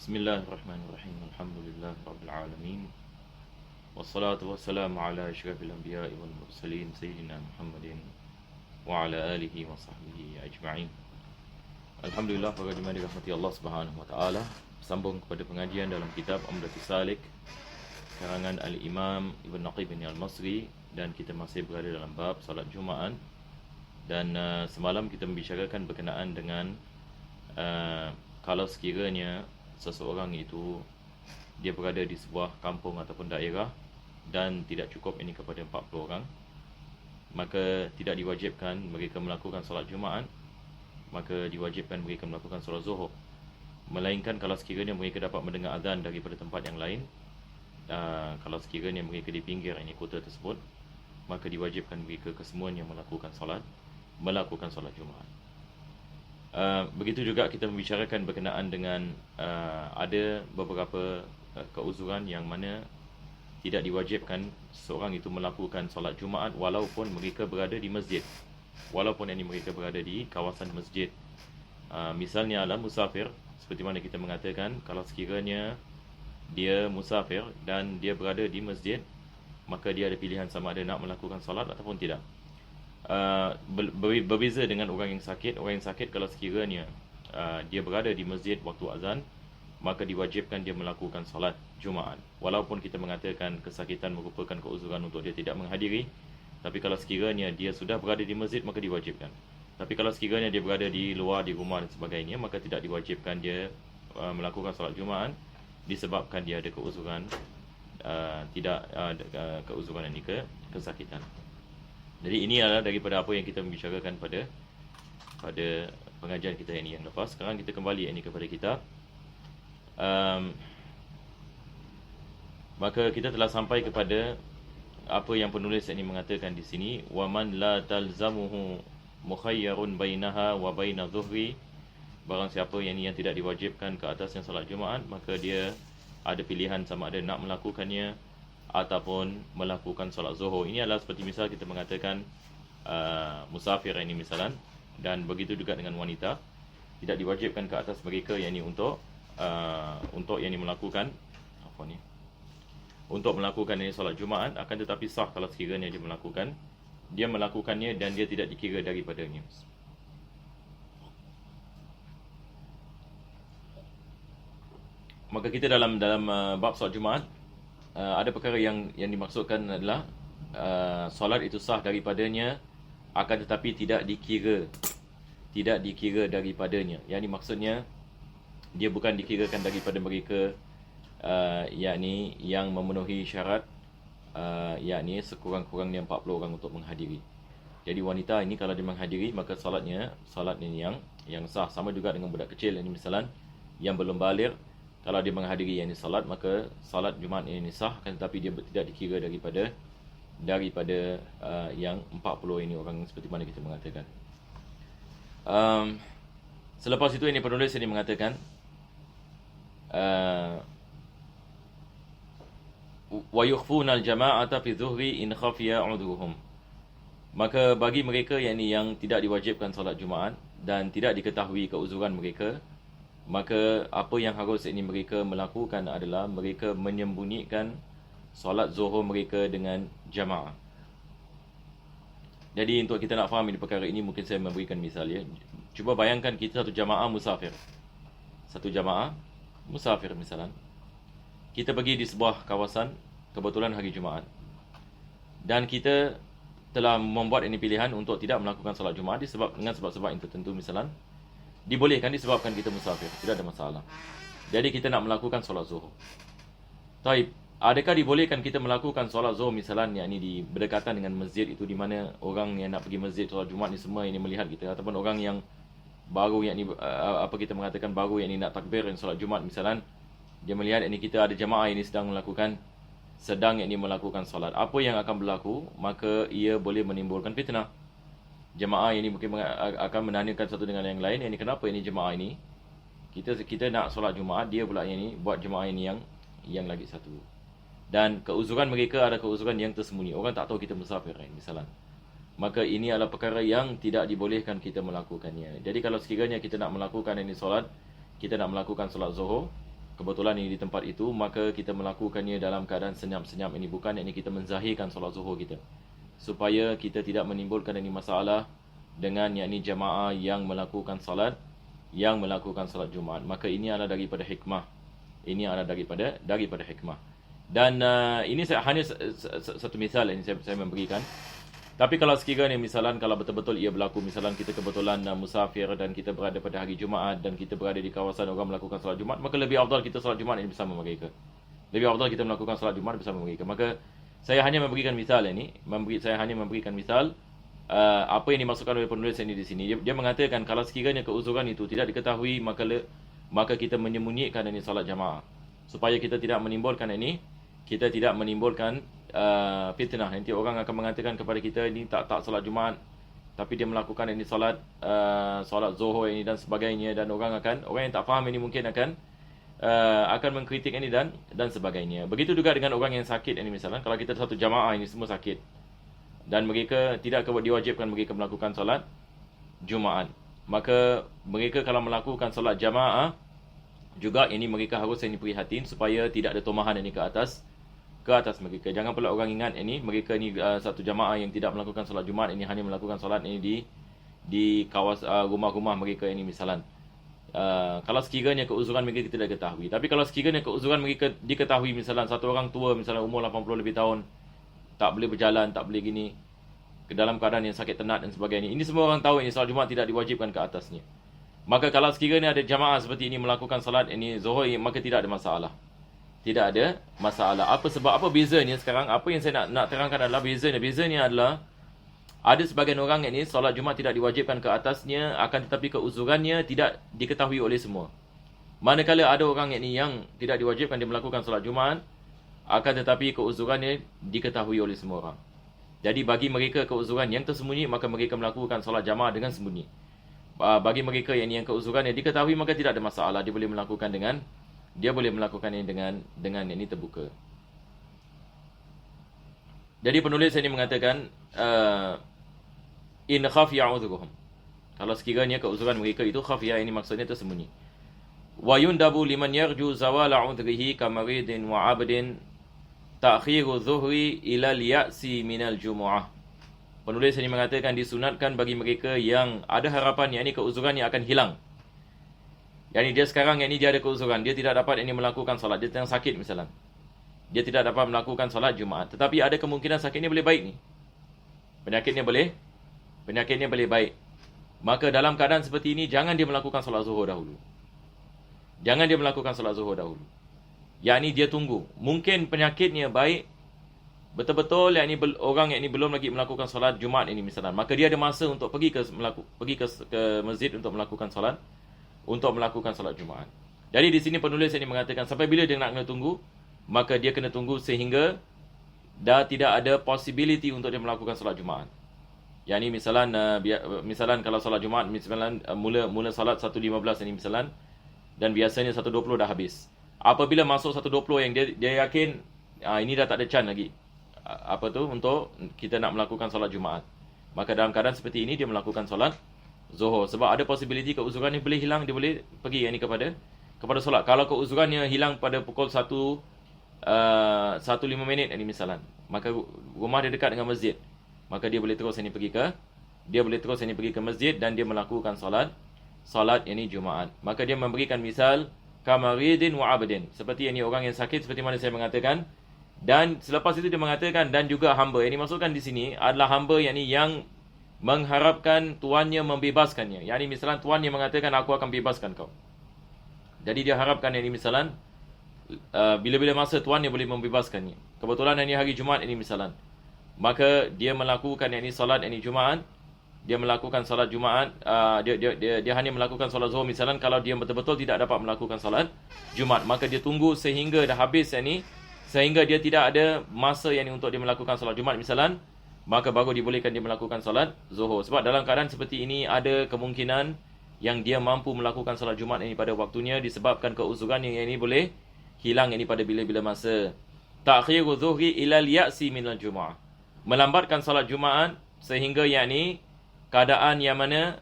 Bismillahirrahmanirrahim. Alhamdulillah rabbil alamin. Wassalatu wassalamu ala asyrafil anbiya'i wal mursalin sayyidina Muhammadin wa ala alihi wa sahbihi ajma'in. Alhamdulillah, para jemaah dirahmati Allah Subhanahu wa taala. Sambung kepada pengajian dalam kitab Umdatus Salik karangan Al-Imam Ibn Naqib bin Al-Masri, dan kita masih berada dalam bab salat Jumaat. Dan semalam kita membicarakan berkenaan dengan kalau sekiranya seseorang itu dia berada di sebuah kampung ataupun daerah dan tidak cukup ini kepada 40 orang, maka tidak diwajibkan mereka melakukan solat Jumaat, maka diwajibkan mereka melakukan solat Zuhur. Melainkan kalau sekiranya mereka dapat mendengar azan daripada tempat yang lain, kalau sekiranya mereka di pinggir ini kota tersebut, maka diwajibkan mereka kesemuanya melakukan solat Jumaat. Begitu juga kita membicarakan berkenaan dengan ada beberapa keuzuran yang mana tidak diwajibkan seorang itu melakukan solat Jumaat walaupun mereka berada di masjid, walaupun ini mereka berada di kawasan masjid. Misalnya adalah musafir, seperti mana kita mengatakan kalau sekiranya dia musafir dan dia berada di masjid, maka dia ada pilihan sama ada nak melakukan solat ataupun tidak. Berbeza dengan orang yang sakit. Orang yang sakit kalau sekiranya dia berada di masjid waktu azan, maka diwajibkan dia melakukan solat Jumaat. Walaupun kita mengatakan kesakitan merupakan keuzuran untuk dia tidak menghadiri, tapi kalau sekiranya dia sudah berada di masjid, maka diwajibkan. Tapi kalau sekiranya dia berada di luar, di rumah dan sebagainya, maka tidak diwajibkan dia melakukan solat Jumaat, disebabkan dia ada keuzuran, keuzuran ini kesakitan. Jadi ini adalah daripada apa yang kita membicarakan pada pengajian kita ini yang lepas. Sekarang kita kembali ini kepada kitab. Maka kita telah sampai kepada apa yang penulis ini mengatakan di sini, waman la talzamuhu mukhayyarun bainaha wa baina dhuhri. Barang siapa yang tidak diwajibkan ke atasnya salat Jumaat, maka dia ada pilihan sama ada nak melakukannya ataupun melakukan solat Zuhur. Ini adalah seperti misal kita mengatakan musafir ini misalan, dan begitu juga dengan wanita, tidak diwajibkan ke atas mereka yang ini untuk yang ini melakukan untuk melakukan ini solat Jumaat, akan tetapi sah kalau sekiranya dia melakukannya dan dia tidak dikira daripadanya. Maka kita dalam bab solat Jumaat, ada perkara yang dimaksudkan adalah solat itu sah daripadanya, akan tetapi tidak dikira daripadanya. Yang ini maksudnya dia bukan dikirakan daripada mereka yakni yang memenuhi syarat, yakni sekurang-kurangnya 40 orang untuk menghadiri. Jadi wanita ini kalau dia menghadiri, maka solat ini yang sah. Sama juga dengan budak kecil ini misalan yang belum baligh, kalau dia menghadiri yang ini salat, maka salat Jumaat ini sah, kan, tetapi dia tidak dikira daripada yang 40 ini orang seperti mana kita mengatakan. Selepas itu ini penulis ini mengatakan wa yukhfuna al-jama'ata fi dhuhri in khafiya 'udhuhum. Maka bagi mereka yang tidak diwajibkan salat Jumaat dan tidak diketahui keuzuran mereka, maka apa yang harus ini mereka melakukan adalah mereka menyembunyikan solat Zuhur mereka dengan jamaah. Jadi untuk kita nak faham ini perkara ini, mungkin saya memberikan misal ya. Cuba bayangkan kita satu jamaah musafir misalan. Kita pergi di sebuah kawasan, kebetulan hari Jumaat, dan kita telah membuat ini pilihan untuk tidak melakukan solat Jumaat dengan sebab-sebab yang tertentu misalan. Dibolehkan disebabkan kita musafir, tidak ada masalah. Jadi kita nak melakukan solat Zuhur. Taib, adakah dibolehkan kita melakukan solat Zuhur misalnya ini di berdekatan dengan masjid itu, di mana orang yang nak pergi masjid solat Jumaat ni semua ini melihat kita, ataupun orang yang baru yang ni kita mengatakan baru yang ni nak takbir yang solat Jumaat misalnya, dia melihat ini kita ada jemaah ini sedang melakukan solat. Apa yang akan berlaku? Maka ia boleh menimbulkan fitnah. Jemaah ini mungkin akan menanyakan satu dengan yang lain, ini kenapa ini jemaah ini kita nak solat Jumaat, dia pula ini buat jemaah ini yang lagi satu. Dan keuzuran mereka ada keuzuran yang tersembunyi, orang tak tahu kita musafir misalnya. Maka ini adalah perkara yang tidak dibolehkan kita melakukannya. Jadi kalau sekiranya kita nak melakukan ini solat, kita nak melakukan solat Zuhur, kebetulan ini di tempat itu, maka kita melakukannya dalam keadaan senyap-senyap ini, bukan yakni kita menzahirkan solat zuhur kita, supaya kita tidak menimbulkan ini masalah dengan yakni jamaah yang melakukan salat Jumaat. Maka ini adalah daripada hikmah. Ini adalah daripada hikmah. Dan ini hanya satu misal yang saya memberikan. Tapi kalau sekiranya misalan kalau betul-betul ia berlaku, misalan kita kebetulan musafir dan kita berada pada hari Jumaat dan kita berada di kawasan orang melakukan salat Jumaat, maka lebih afdal kita salat Jumaat ini bersama mereka. Lebih afdal kita melakukan salat Jumaat bersama mereka. Maka saya hanya memberikan misal ini, apa yang dimasukkan oleh penulis ini di sini. Dia mengatakan kalau sekiranya keuzuran itu tidak diketahui, maka kita menyembunyikan ini salat jamaah, supaya kita tidak menimbulkan fitnah. Nanti orang akan mengatakan kepada kita ini tak salat Jumaat, tapi dia melakukan ini salat Zuhur ini dan sebagainya, dan orang yang tak faham ini mungkin akan mengkritik ini dan sebagainya. Begitu juga dengan orang yang sakit ini, misalnya kalau kita satu jamaah ini semua sakit dan mereka tidak diwajibkan mereka melakukan salat Jumaat, maka mereka kalau melakukan salat jamaah juga ini mereka harus prihatin supaya tidak ada tomahan ini ke atas mereka. Jangan pula orang ingat ini mereka ini satu jamaah yang tidak melakukan salat Jumaat, ini hanya melakukan salat ini di kawasan rumah-rumah mereka ini misalan. Kalau sekiranya keuzuran mereka tidak ketahui. Tapi kalau sekiranya keuzuran mereka diketahui, misalan satu orang tua misalan umur 80 lebih tahun, tak boleh berjalan, tak boleh gini, ke dalam keadaan yang sakit tenat dan sebagainya, ini semua orang tahu ini salat Jumaat tidak diwajibkan ke atasnya. Maka kalau sekiranya ada jamaah seperti ini melakukan salat ini Zuhur, maka tidak ada masalah. Tidak ada masalah. Apa sebab? Apa bezanya sekarang? Apa yang saya nak terangkan adalah bezanya. Bezanya adalah ada sebagian orang ini solat Jumaat tidak diwajibkan ke atasnya, akan tetapi keuzurannya tidak diketahui oleh semua. Manakala ada orang ini yang tidak diwajibkan dia melakukan solat Jumaat, akan tetapi keuzurannya diketahui oleh semua orang. Jadi bagi mereka keuzuran yang tersembunyi, maka mereka melakukan solat jamaah dengan sembunyi. Bagi mereka yang keuzurannya diketahui, maka tidak ada masalah. Dia boleh melakukan ini dengan ini terbuka. Jadi penulis ini mengatakan in khafiya udhruhum, kalau sekiranya keuzuran mereka itu khafiya, ini maksudnya tersembunyi. Wa yundabu liman yarju zawala udhrihi kamaridin wa 'abdin ta'khiru dhuhri ila al-ya'si minal jumu'ah. Penulis ini mengatakan disunatkan bagi mereka yang ada harapan yakni keuzurannya akan hilang. Yani dia sekarang dia ada keuzuran, dia tidak dapat melakukan salat, dia sedang sakit misalnya, dia tidak dapat melakukan salat Jumaat, tetapi ada kemungkinan sakit ini boleh baik ni, penyakitnya boleh baik. Maka dalam keadaan seperti ini jangan dia melakukan salat Zuhur dahulu. Yani dia tunggu, mungkin penyakitnya baik betul-betul, orang belum lagi melakukan salat Jumaat ini misalnya, maka dia ada masa untuk pergi ke masjid untuk melakukan salat Jumaat. Jadi di sini penulis ini mengatakan sampai bila dia nak kena tunggu, maka dia kena tunggu sehingga dah tidak ada possibility untuk dia melakukan salat Jumaat. Yani misalan kalau salat Jumaat misalan mula salat 1.15 ini misalan, dan biasanya 1.20 dah habis. Apabila masuk 1.20 yang dia yakin ini dah tak ada chance lagi untuk kita nak melakukan salat Jumaat, maka dalam keadaan seperti ini dia melakukan salat Zuhur, sebab ada possibility keuzuran ni boleh hilang, dia boleh pergi kepada solat. Kalau keuzurannya hilang pada pukul 1.05 ini misalan, maka rumah dia dekat dengan masjid, maka dia boleh terus pergi ke masjid dan dia melakukan solat Jumaat. Maka dia memberikan misal kamaridin wa 'abdin, seperti orang yang sakit seperti mana saya mengatakan, dan selepas itu dia mengatakan dan juga hamba. Yang dimasukkan di sini adalah hamba yang mengharapkan tuannya membebaskannya. Yani misalan tuannya mengatakan aku akan bebaskan kau. Jadi dia harapkan misalan bila-bila masa tuannya boleh membebaskannya. Kebetulan hari Jumaat ini misalan, maka dia melakukan salat Jumaat. Dia melakukan salat Jumaat, dia hanya melakukan salat Zuhur misalan. Kalau dia betul-betul tidak dapat melakukan salat Jumaat, maka dia tunggu sehingga dah habis sehingga dia tidak ada masa untuk dia melakukan salat Jumaat misalan, maka baru dibolehkan dia melakukan salat Zuhur. Sebab dalam keadaan seperti ini ada kemungkinan yang dia mampu melakukan salat Jumaat pada waktunya, disebabkan keuzuran yang boleh hilang pada bila-bila masa. Ta'khiru dhuhri ila al-ya'si minal jumu'ah, melambatkan salat Jumaat sehingga keadaan yang mana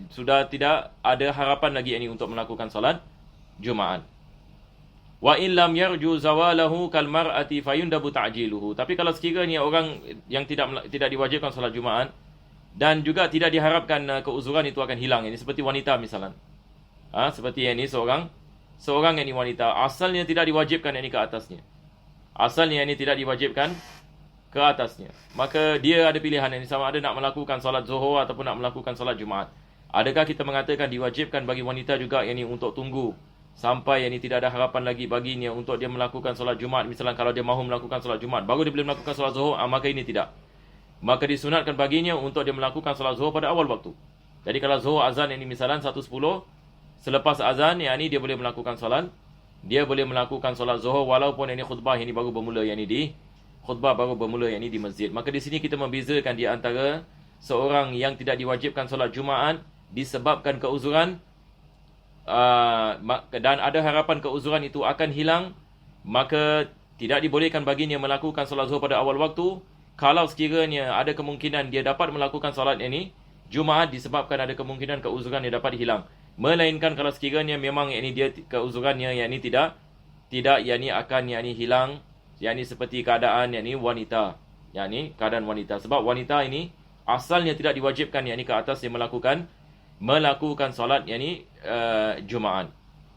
sudah tidak ada harapan lagi untuk melakukan salat Jumaat. Wa in lam yarju zawalahu kal mar'ati fayundabu ta'jiluhu. Tapi kalau sekiranya orang yang tidak diwajibkan solat Jumaat dan juga tidak diharapkan keuzuran itu akan hilang, ini seperti wanita misalnya. Seperti ini seorang yang ini wanita, asalnya tidak diwajibkan ini ke atasnya. Asalnya ini tidak diwajibkan ke atasnya. Maka dia ada pilihan ini, sama ada nak melakukan solat Zuhur ataupun nak melakukan solat Jumaat. Adakah kita mengatakan diwajibkan bagi wanita juga yang ini untuk tunggu sampai yang ini tidak ada harapan lagi baginya untuk dia melakukan solat Jumaat? Misalnya kalau dia mahu melakukan solat Jumaat baru dia boleh melakukan solat Zuhur, maka ini tidak. Maka disunatkan baginya untuk dia melakukan solat Zuhur pada awal waktu. Jadi kalau Zuhur azan ini misalnya 1.10, selepas azan yang ini dia boleh melakukan solat. Dia boleh melakukan solat Zuhur walaupun ini khutbah ini baru bermula yang ini di khutbah baru bermula yang ini di masjid. Maka di sini kita membezakan di antara seorang yang tidak diwajibkan solat Jumaat disebabkan keuzuran dan ada harapan keuzuran itu akan hilang, maka tidak dibolehkan baginya melakukan solat Zuhur pada awal waktu. Kalau sekiranya ada kemungkinan dia dapat melakukan solat ini Jumaat disebabkan ada kemungkinan keuzuran dia dapat hilang. Melainkan kalau sekiranya memang ini dia keuzurannya yang ini tidak yang ini akan yang ini hilang, yang ini seperti keadaan yang ini wanita. Yang ini keadaan wanita, sebab wanita ini asalnya tidak diwajibkan yang ini ke atas dia melakukan solat yang ini Jumaat.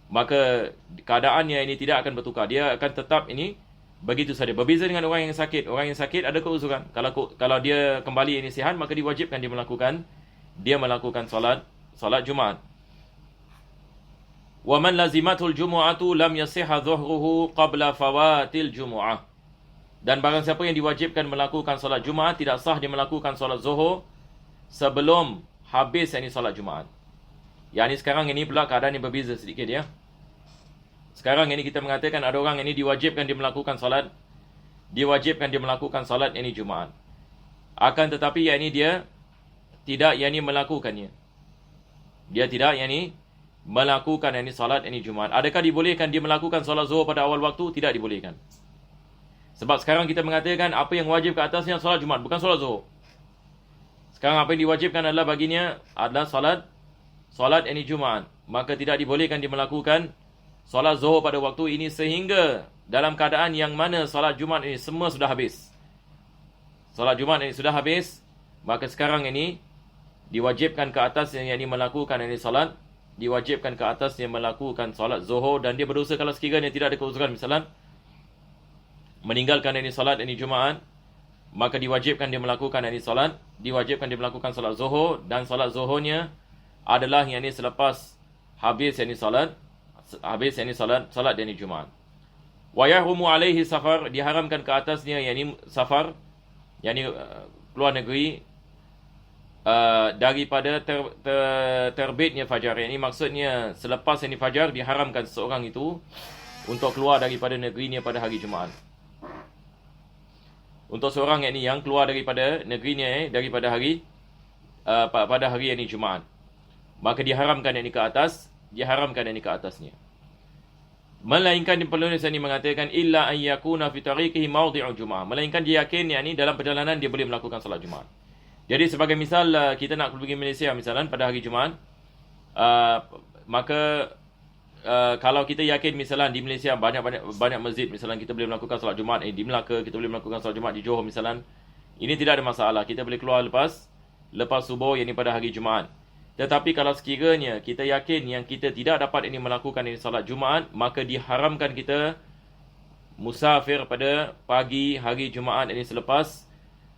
Maka keadaannya ini tidak akan bertukar. Dia akan tetap ini begitu saja. Berbeza dengan orang yang sakit. Orang yang sakit ada keuzuran. Kalau dia kembali ini sihat, maka diwajibkan dia melakukan solat Jumaat. Wa man lazimatul jumu'atu lam yasihha dhuhruhu qabla fawatil jumu'ah. Dan barang siapa yang diwajibkan melakukan solat Jumaat, tidak sah dia melakukan solat Zuhur sebelum habis ini solat Jumaat. Yang ini sekarang ini pula keadaan yang berbeza sedikit ya. Sekarang ini kita mengatakan ada orang ini diwajibkan dia melakukan solat ini Jumaat. Akan tetapi yang ini dia tidak yang ini melakukannya. Dia tidak yang ini melakukan ini solat ini Jumaat. Adakah dibolehkan dia melakukan solat Zuhur pada awal waktu? Tidak dibolehkan. Sebab sekarang kita mengatakan apa yang wajib ke atasnya solat Jumaat, bukan solat Zuhur. Sekarang apa yang diwajibkan adalah baginya adalah solat ini Jumaat. Maka tidak dibolehkan dia melakukan solat Zuhur pada waktu ini sehingga dalam keadaan yang mana solat Jumaat ini semua sudah habis. Solat Jumaat ini sudah habis, maka sekarang ini diwajibkan ke atas yang ini melakukan ini solat, diwajibkan ke atas yang melakukan solat Zuhur, dan dia berdosa kalau sekiranya tidak ada keuzuran, misalnya meninggalkan ini solat ini Jumaat, maka diwajibkan dia melakukan ini solat, diwajibkan dia melakukan solat Zuhur, dan solat Zuhurnya adalah yang ini selepas habis ini solat ini Jumaat. Wa yahrumu alaihi safar, diharamkan ke atasnya yang ini safar, yang ini keluar negeri daripada terbitnya fajar. Ini maksudnya selepas ini fajar diharamkan seseorang itu untuk keluar daripada negerinya pada hari Jumaat. Untuk seorang yang keluar daripada negerinya daripada hari pada hari ini Jumaat, maka diharamkan ini ke atas, ke atasnya. Melainkan penulis ini mengatakan illa an yakuna fi tariqihi mawdi'u Jumaat, melainkan dia yakin ini dalam perjalanan dia boleh melakukan salat Jumaat. Jadi sebagai misal kita nak pergi Malaysia misalnya pada hari Jumaat, maka kalau kita yakin misalnya di Malaysia banyak masjid, misalnya kita boleh melakukan solat Jumaat di Melaka, kita boleh melakukan solat Jumaat di Johor misalnya, ini tidak ada masalah, kita boleh keluar lepas subuh yang ini pada hari Jumaat. Tetapi kalau sekiranya kita yakin yang kita tidak dapat ini melakukan ini solat Jumaat, maka diharamkan kita musafir pada pagi hari Jumaat ini selepas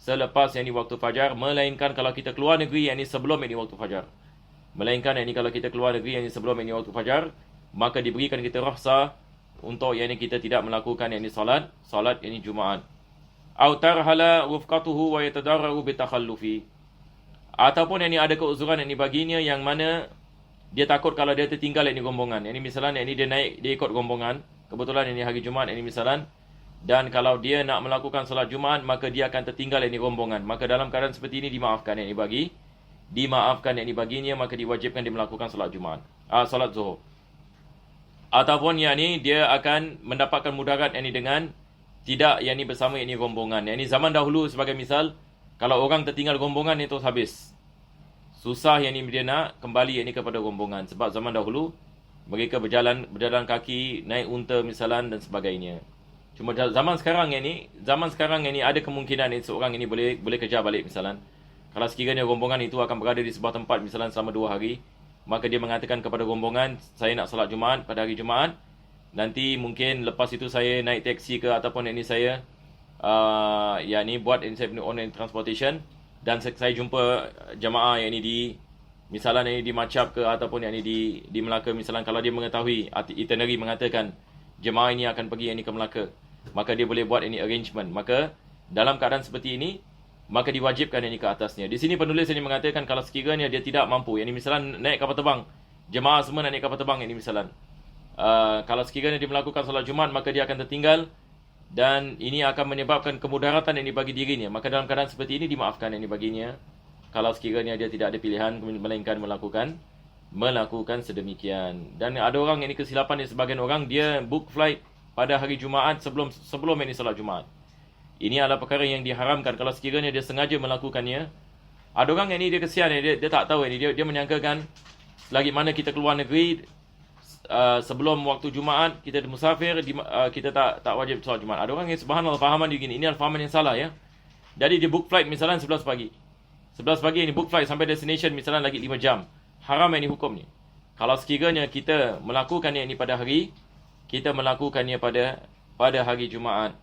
yang ini waktu fajar, melainkan kalau kita keluar negeri yang ini sebelum ini waktu fajar. Melainkan yang ini kalau kita keluar negeri yang ini sebelum ini waktu fajar, maka diberikan kita rukhsah untuk yang ini kita tidak melakukan yang ini solat ini Jumaat. Au tarhala wufqatuhu wa yatadarraru bitakhallufi. Ataupun yang ini ada keuzuran yang ini baginya yang mana dia takut kalau dia tertinggal yang ini rombongan. Yang ini misalnya yang ini dia ikut rombongan, kebetulan ini hari Jumaat yang ini misalnya, dan kalau dia nak melakukan solat Jumaat maka dia akan tertinggal yang ini rombongan. Maka dalam keadaan seperti ini dimaafkan yang ini baginya, maka diwajibkan dia melakukan solat Jumaat, solat Zuhur. Ataupun yang ini dia akan mendapatkan mudarat yang ini dengan tidak yang ini bersama yang ini rombongan. Yang ini zaman dahulu sebagai misal, kalau orang tertinggal rombongan itu habis. Susah yang ini dia nak kembali yang ini kepada rombongan. Sebab zaman dahulu Mereka berjalan kaki, naik unta misalan dan sebagainya. Cuma zaman sekarang ini ada kemungkinan seorang ini boleh kejar balik misalan. Kalau sekiranya rombongan itu akan berada di sebuah tempat misalan selama 2 hari, maka dia mengatakan kepada rombongan, saya nak solat Jumaat pada hari Jumaat. Nanti mungkin lepas itu saya naik teksi ke ataupun ini saya buat online transportation, dan saya jumpa jamaah yang ini di Macap ke ataupun yang ini di Melaka misalan. Kalau dia mengetahui itinerary mengatakan jemaah ini akan pergi yang ini ke Melaka, maka dia boleh buat ini arrangement. Maka dalam keadaan seperti ini, maka diwajibkan ini ke atasnya. Di sini penulis ini mengatakan kalau sekiranya dia tidak mampu, yang ini misalan naik kapal terbang, jemaah semua naik kapal terbang, yang ini misalan. Kalau sekiranya dia melakukan solat Jumaat, maka dia akan tertinggal dan ini akan menyebabkan kemudaratan ini bagi dirinya. Maka dalam keadaan seperti ini dimaafkan ini baginya, kalau sekiranya dia tidak ada pilihan melainkan melakukan sedemikian. Dan ada orang yang ini kesilapan di sebagian orang, dia book flight pada hari Jumaat sebelum ini solat Jumaat. Ini adalah perkara yang diharamkan kalau sekiranya dia sengaja melakukannya. Ada orang yang ini dia kesian, dia tak tahu ini, dia menyangkakan selagi mana kita keluar negeri sebelum waktu Jumaat kita musafir, kita tak wajib solat Jumaat. Ada orang yang subhanallah fahaman dia gini, ini adalah fahaman yang salah ya. Jadi dia book flight misalnya 11 pagi. 11 pagi ini book flight sampai destination misalnya lagi 5 jam. Haram ini hukumnya. Kalau sekiranya kita melakukannya ini pada hari, kita melakukannya pada hari Jumaat.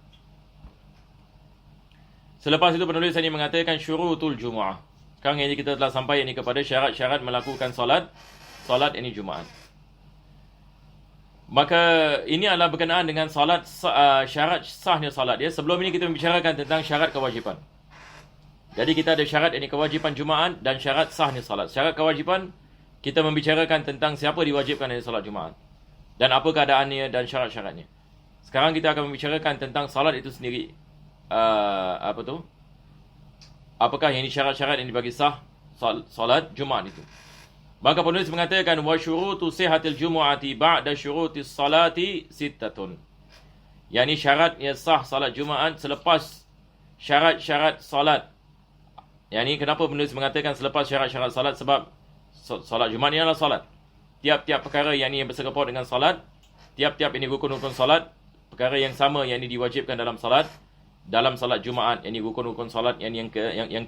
Selepas itu penulis ini mengatakan syurutul Jumu'ah. Sekarang ini kita telah sampai ini kepada syarat-syarat melakukan solat ini Jumaat. Maka ini adalah berkenaan dengan solat, syarat sahnya solat ya. Sebelum ini kita membicarakan tentang syarat kewajipan. Jadi kita ada syarat ini kewajipan Jumaat dan syarat sahnya solat. Syarat kewajipan kita membicarakan tentang siapa diwajibkan ini solat Jumaat dan apa keadaannya dan syarat-syaratnya. Sekarang kita akan membicarakan tentang solat itu sendiri. Apakah yang ini syarat-syarat yang dibagi sah solat Jumaat itu? Maka penulis mengatakan wa syurutu sihhatil jumu'ati ba'da syurutis salati sittatun. Yani syaratnya sah salat Jumaat selepas syarat-syarat salat. Yani kenapa penulis mengatakan selepas syarat-syarat salat? Sebab salat Jumaat ini adalah salat. Tiap-tiap perkara yang bersangkut dengan salat, tiap-tiap ini rukun-rukun salat, perkara yang sama yang ini diwajibkan dalam salat Jumaat, yang ini rukun-rukun salat yang 13,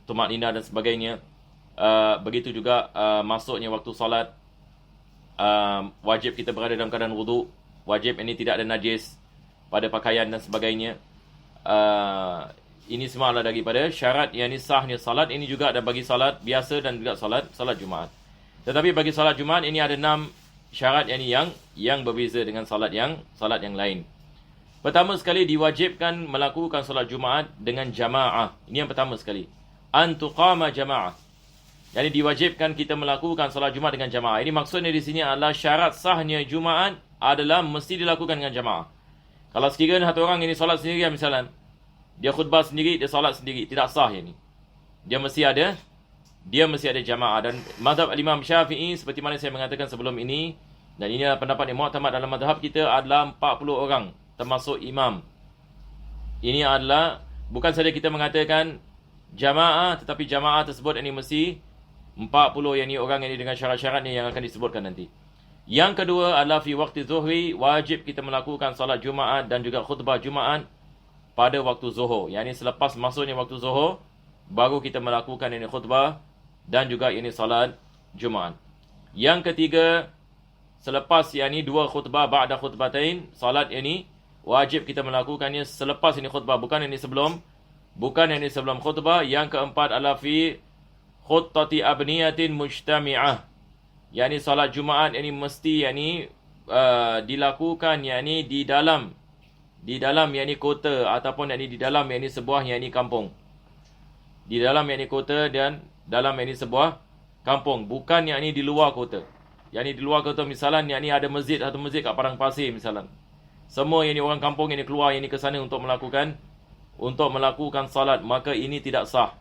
tumakninah dan sebagainya. Begitu juga masuknya waktu salat, wajib kita berada dalam keadaan wudu, wajib ini tidak ada najis pada pakaian dan sebagainya. Ini semua adalah daripada syarat yang sahnya salat. Ini juga ada bagi salat biasa dan juga salat Jumaat. Tetapi bagi salat Jumaat ini ada 6 syarat yang berbeza dengan salat yang lain. Pertama sekali diwajibkan melakukan salat Jumaat dengan jamaah. Ini yang pertama sekali. An tuqama jamaah. Yani diwajibkan kita melakukan salat Jumaat dengan jamaah. Ini maksudnya di sini adalah syarat sahnya Jumaat adalah mesti dilakukan dengan jamaah. Kalau sekiranya satu orang ini salat sendiri misalnya, dia khutbah sendiri, dia salat sendiri, tidak sah ini. Dia mesti ada jamaah. Dan mazhab Imam Syafi'i seperti mana saya mengatakan sebelum ini, dan ini adalah pendapat yang mu'tamad dalam mazhab kita, adalah 40 orang termasuk imam. Ini adalah bukan saja kita mengatakan jamaah, tetapi jamaah tersebut ini mesti 40 yang ini orang ini dengan syarat-syaratnya yang akan disebutkan nanti. Yang kedua adalah fi waqti zuhri, wajib kita melakukan salat Jumaat dan juga khutbah Jumaat pada waktu zuhur. Yang ini selepas masuknya waktu zuhur, baru kita melakukan ini khutbah dan juga ini salat Jumaat. Yang ketiga, selepas yang ini 2 khutbah ba'da khutbatain, salat ini wajib kita melakukannya selepas ini khutbah, bukan ini sebelum khutbah. Yang keempat adalah fi khuttati abniyatin mujtami'ah. Yani salat Jumaat ini mesti dilakukan di dalam kota ataupun di dalam sebuah kampung. Di dalam kota dan dalam sebuah kampung, bukan di luar kota. Di luar kota misalnya ada masjid, satu masjid kat Padang Pasir misalnya. Semua orang kampung keluar ke sana untuk melakukan salat, maka ini tidak sah.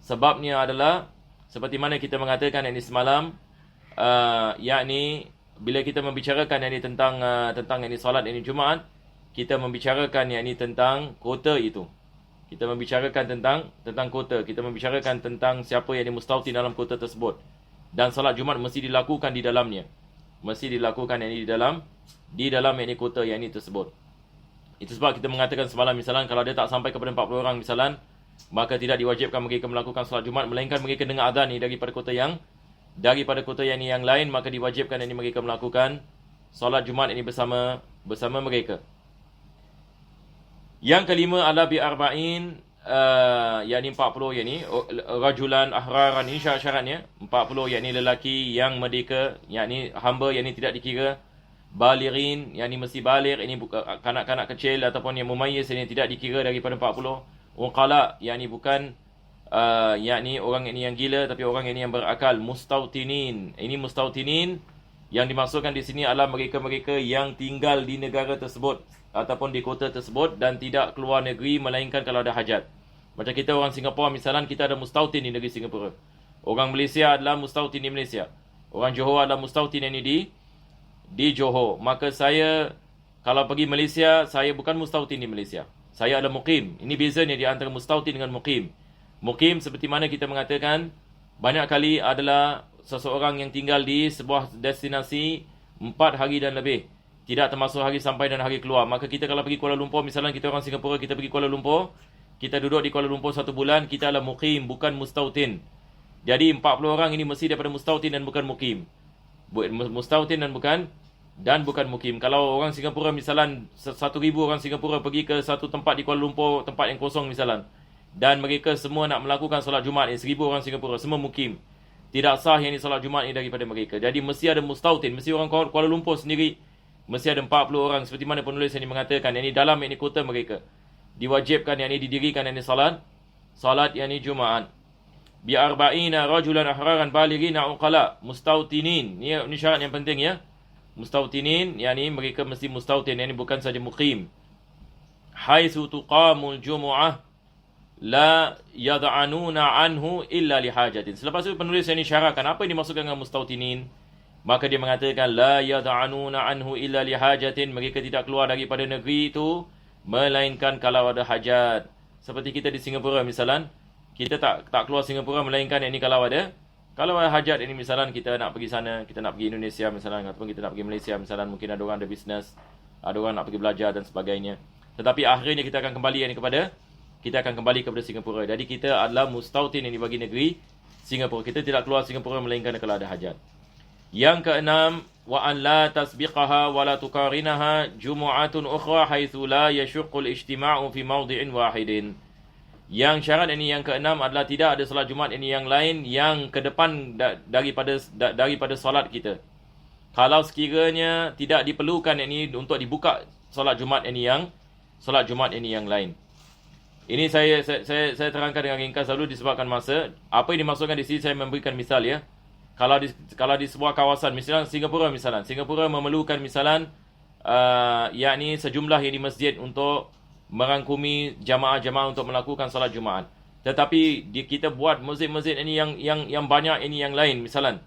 Sebabnya adalah seperti mana kita mengatakan semalam, bila kita membicarakan tentang salat Jumaat, kita membicarakan tentang kota itu. Kita membicarakan tentang kota, kita membicarakan tentang siapa yang mustautin dalam kota tersebut. Dan salat Jumaat mesti dilakukan di dalamnya. mesti dilakukan yang ini di dalam yang ini kota yang ini tersebut. Itu sebab kita mengatakan semalam misalan kalau dia tak sampai kepada 40 orang misalan, maka tidak diwajibkan mereka melakukan solat Jumaat, melainkan mereka dengar azan ni daripada kota yang ini yang lain, maka diwajibkan ini mereka melakukan solat Jumaat ini bersama mereka. Yang kelima adalah bi arba'in, yakni 40, yakni rajulan ahraran, ini syarat-syaratnya 40, yakni lelaki yang merdeka, yakni hamba, yakni tidak dikira balighin, yakni mesti baligh, ini bukan kanak-kanak kecil ataupun yang mumayyiz, ini tidak dikira daripada 40. Uqala, yakni bukan yakni orang ini yang gila, tapi orang ini yang berakal. Mustautinin, ini mustautinin yang dimaksudkan di sini adalah mereka-mereka yang tinggal di negara tersebut ataupun di kota tersebut dan tidak keluar negeri melainkan kalau ada hajat. Macam kita orang Singapura misalan, kita ada mustautin di negeri Singapura. Orang Malaysia adalah mustautin di Malaysia. Orang Johor adalah mustautin ini di Johor. Maka saya kalau pergi Malaysia, saya bukan mustautin di Malaysia. Saya adalah muqim. Ini bezanya di antara mustautin dengan muqim. Muqim seperti mana kita mengatakan banyak kali adalah seseorang yang tinggal di sebuah destinasi 4 hari dan lebih. Tidak termasuk hari sampai dan hari keluar. Maka kita kalau pergi Kuala Lumpur, misalnya kita orang Singapura, kita pergi Kuala Lumpur, kita duduk di Kuala Lumpur 1 bulan, kita adalah muqim, bukan mustautin. Jadi 40 orang ini mesti daripada mustautin dan bukan muqim. Mustautin dan bukan mukim. Kalau orang Singapura misalan 1,000 orang Singapura pergi ke satu tempat di Kuala Lumpur, tempat yang kosong misalan, dan mereka semua nak melakukan solat Jumaat, 1,000 orang Singapura semua mukim, tidak sah yang solat Jumaat ini daripada mereka. Jadi mesti ada mustautin, mesti orang Kuala Lumpur sendiri, mesti ada 40 orang seperti mana penulis ini mengatakan, yang ini dalam yang ini kota mereka diwajibkan yang ini didirikan yang ini salat yang ini Jumaat. Bi arba'ina rajulan ahraran balighina uqala mustautinin. Ini syarat yang penting ya. Mustautinin, yakni mereka mesti mustautin, yakni bukan saja muqim. Haitsu tuqamul jumu'ah la yad'anuna anhu illa lihajatin. Selepas itu penulis ini syarahkan apa yang dimaksudkan dengan mustautinin. Maka dia mengatakan la yad'anuna anhu illa lihajatin, mereka tidak keluar daripada negeri itu melainkan kalau ada hajat. Seperti kita di Singapura misalan, kita tak keluar Singapura melainkan ini kalau ada hajat. Ini misalan kita nak pergi sana, kita nak pergi Indonesia misalan, ataupun kita nak pergi Malaysia misalan, mungkin ada orang ada bisnes, ada orang nak pergi belajar dan sebagainya. Tetapi akhirnya kita akan kembali kepada Singapura. Jadi kita adalah mustautin yang dibagi negeri Singapura. Kita tidak keluar Singapura melainkan kalau ada hajat. Yang keenam, wa an la tasbiqaha wa la tuqarinaha jumu'atun ukhra haitsu la yashuqqul ijtima'u fi mawdi'in wahidin. Yang syarat ini yang keenam adalah tidak ada solat Jumaat ini yang lain yang ke depan daripada solat kita. Kalau sekiranya tidak diperlukan ini untuk dibuka solat Jumaat ini yang lain. Ini saya terangkan dengan ringkas dahulu disebabkan masa. Apa yang dimaksudkan di sini saya memberikan misal ya. Kalau di sebuah kawasan misalnya Singapura memerlukan misalan yakni sejumlah yang di masjid untuk merangkumi jamaah-jamaah untuk melakukan salat Jumaat. Tetapi kita buat masjid-masjid ini yang banyak ini yang lain misalan.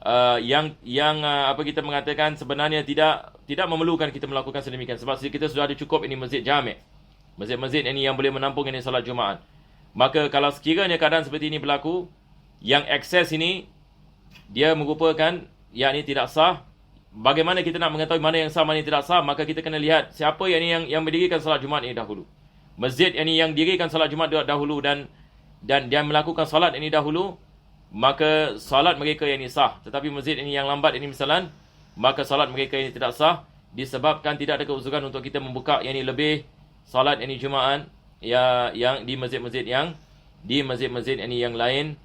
Apa kita mengatakan sebenarnya tidak memerlukan kita melakukan sedemikian sebab kita sudah ada cukup ini masjid jami'. Masjid-masjid ini yang boleh menampung ini salat Jumaat. Maka kalau sekiranya keadaan seperti ini berlaku, yang akses ini dia merupakan yakni tidak sah. Bagaimana kita nak mengetahui mana yang sah, mana yang tidak sah? Maka kita kena lihat siapa yang mendirikan salat Jumaat ini dahulu. Masjid yang dirikan salat Jumaat dahulu dan dia melakukan salat ini dahulu, maka salat mereka yang ini sah. Tetapi masjid ini yang lambat ini misalan, maka salat mereka ini tidak sah disebabkan tidak ada keuzuran untuk kita membuka yang ini lebih salat ini Jumaat yang di masjid-masjid ini yang lain.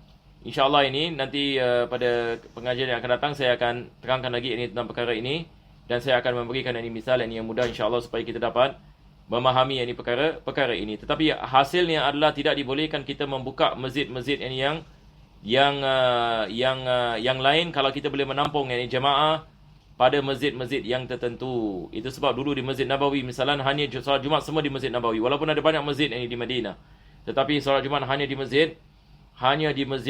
InsyaAllah ini nanti pada pengajian yang akan datang saya akan terangkan lagi ini tentang perkara ini dan saya akan memberikan ini misal yang mudah insyaAllah supaya kita dapat memahami ini perkara ini. Tetapi hasilnya adalah tidak dibolehkan kita membuka masjid-masjid ini yang lain kalau kita boleh menampung ini jemaah pada masjid-masjid yang tertentu. Itu sebab dulu di Masjid Nabawi misalnya hanya salat Jumaat semua di Masjid Nabawi walaupun ada banyak masjid ini di Madinah. Tetapi salat Jumaat hanya di masjid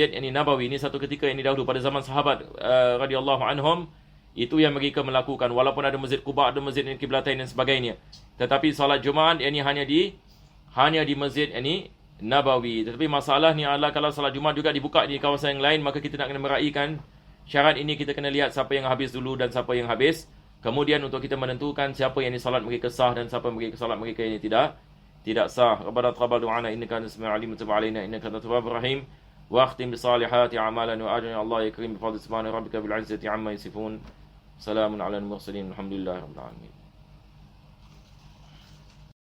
ini Nabawi. Ini satu ketika ini dahulu pada zaman sahabat radhiyallahu anhum, itu yang mereka melakukan walaupun ada Masjid Quba, ada Masjid Qiblatain dan sebagainya. Tetapi salat Jumaat ini hanya di Masjid ini Nabawi. Tetapi masalahnya adalah kalau salat Jumaat juga dibuka di kawasan yang lain, maka kita nak kena meraihkan syarat ini kita kena lihat siapa yang habis dulu dan siapa yang habis. Kemudian untuk kita menentukan siapa yang ini salat mereka sah dan siapa mereka salat mereka ini tidak sah. Rabbana taqabbal du'ana innaka antas samiul alim wa tub 'alaina innaka antat tawwabur rahim. Wa akhtim bi salihati a'malana wa ajrina Allah ya karim bi fadli subhana rabbika bil 'izzati 'amma yasifun. Salamun 'alal mursalin. Alhamdulillahirabbil alamin.